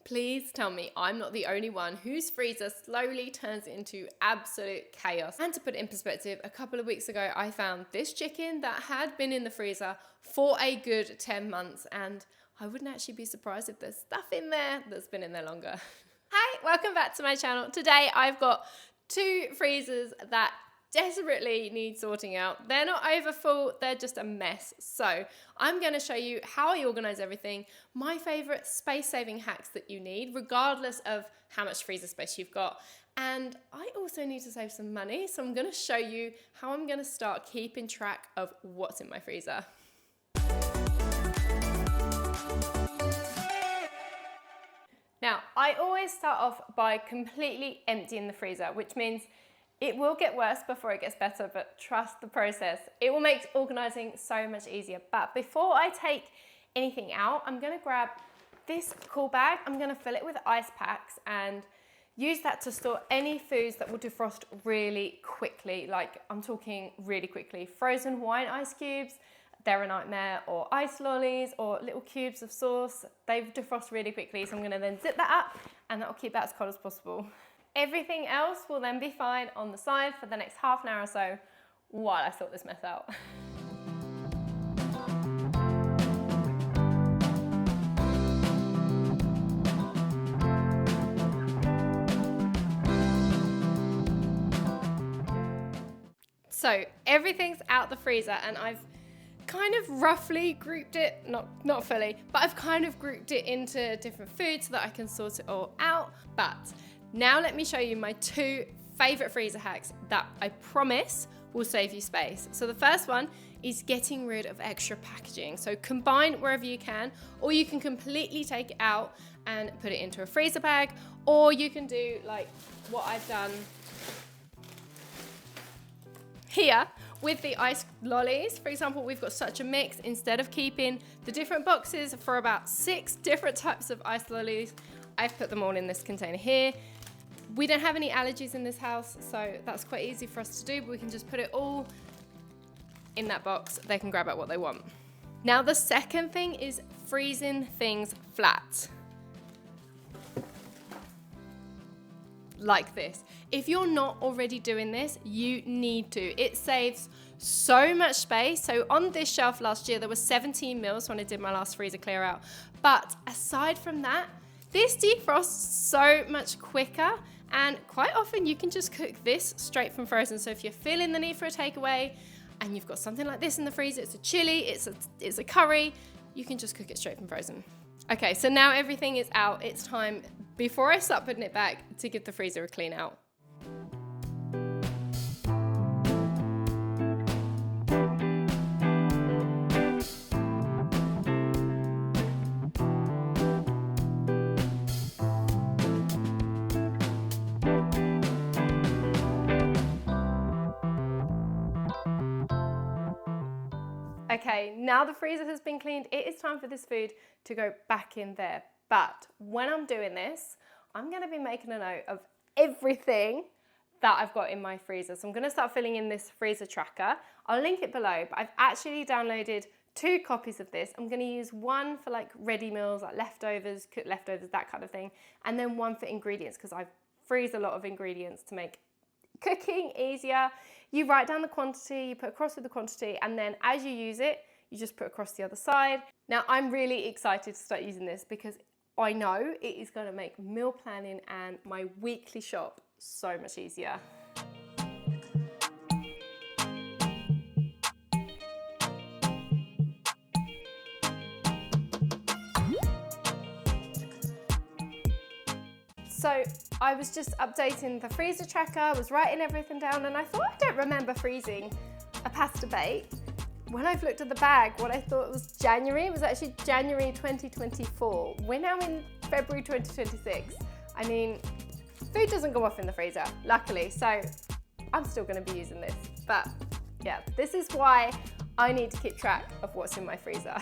Please tell me I'm not the only one whose freezer slowly turns into absolute chaos. And to put it in perspective, a couple of weeks ago, I found this chicken that had been in the freezer for a good 10 months. And I wouldn't actually be surprised if there's stuff in there that's been in there longer. Hi, welcome back to my channel. Today, I've got 2 freezers that desperately need sorting out. They're not over full, they're just a mess. So I'm going to show you how I organize everything, my favorite space-saving hacks that you need, regardless of how much freezer space you've got. And I also need to save some money, so I'm going to show you how I'm going to start keeping track of what's in my freezer. Now, I always start off by completely emptying the freezer, which means it will get worse before it gets better, but trust the process. It will make organizing so much easier. But before I take anything out, I'm gonna grab this cool bag. I'm gonna fill it with ice packs and use that to store any foods that will defrost really quickly. Like, I'm talking really quickly. Frozen wine ice cubes, they're a nightmare, or ice lollies, or little cubes of sauce. They defrost really quickly, so I'm gonna then zip that up, and that will keep that as cold as possible. Everything else will then be fine on the side for the next half an hour or so while I sort this mess out. So everything's out the freezer, and I've kind of roughly grouped it, not fully, but I've kind of grouped it into different foods so that I can sort it all out. But now let me show you my 2 favorite freezer hacks that I promise will save you space. So the first one is getting rid of extra packaging. So combine wherever you can, or you can completely take it out and put it into a freezer bag, or you can do like what I've done here with the ice lollies. For example, we've got such a mix. Instead of keeping the different boxes for about 6 different types of ice lollies, I've put them all in this container here. We don't have any allergies in this house, so that's quite easy for us to do, but we can just put it all in that box. They can grab out what they want. Now, the second thing is freezing things flat. Like this. If you're not already doing this, you need to. It saves so much space. So on this shelf last year, there was 17 mils when I did my last freezer clear out. But aside from that, this defrosts so much quicker, and quite often you can just cook this straight from frozen. So if you're feeling the need for a takeaway and you've got something like this in the freezer, it's a chili, it's a curry, you can just cook it straight from frozen. Okay, so now everything is out. It's time, before I start putting it back, to give the freezer a clean out. Okay, now the freezer has been cleaned, it is time for this food to go back in there. But when I'm doing this, I'm gonna be making a note of everything that I've got in my freezer. So I'm gonna start filling in this freezer tracker. I'll link it below, but I've actually downloaded 2 copies of this. I'm gonna use one for like ready meals, like leftovers, cooked leftovers, that kind of thing. And then one for ingredients, because I freeze a lot of ingredients to make cooking easier. You write down the quantity, you put across with the quantity, and then as you use it, you just put across the other side. Now, I'm really excited to start using this because I know it is going to make meal planning and my weekly shop so much easier. So I was just updating the freezer tracker, was writing everything down, and I thought, I don't remember freezing a pasta bake. When I've looked at the bag, what I thought was January, it was actually January 2024. We're now in February 2026. I mean, food doesn't go off in the freezer, luckily, so I'm still gonna be using this. But yeah, this is why I need to keep track of what's in my freezer.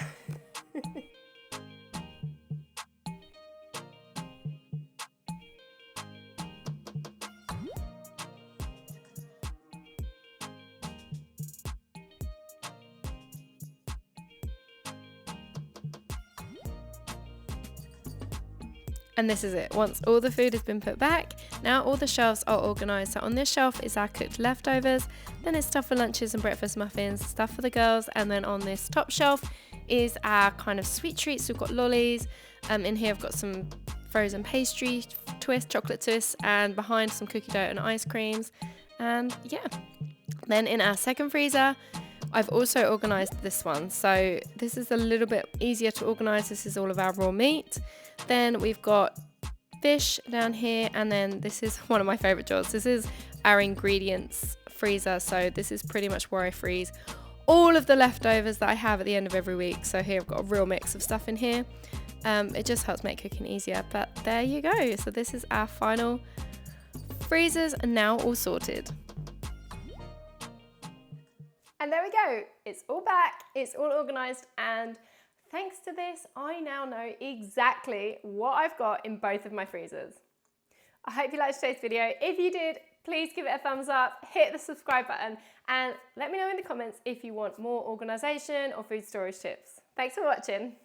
And this is it. Once all the food has been put back, now all the shelves are organised. So on this shelf is our cooked leftovers, then it's stuff for lunches and breakfast muffins, stuff for the girls, and then on this top shelf is our kind of sweet treats. We've got lollies, in here I've got some frozen pastry twist, chocolate twists, and behind some cookie dough and ice creams. And yeah, then in our second freezer, I've also organised this one. So this is a little bit easier to organise. This is all of our raw meat. Then we've got fish down here, and then this is one of my favourite drawers. This is our ingredients freezer. So this is pretty much where I freeze all of the leftovers that I have at the end of every week. So here I've got a real mix of stuff in here. It just helps make cooking easier, but there you go. So this is our final freezers, and now all sorted. And there we go, it's all back, it's all organised, and thanks to this, I now know exactly what I've got in both of my freezers. I hope you liked today's video. If you did, please give it a thumbs up, hit the subscribe button, and let me know in the comments if you want more organisation or food storage tips. Thanks for watching.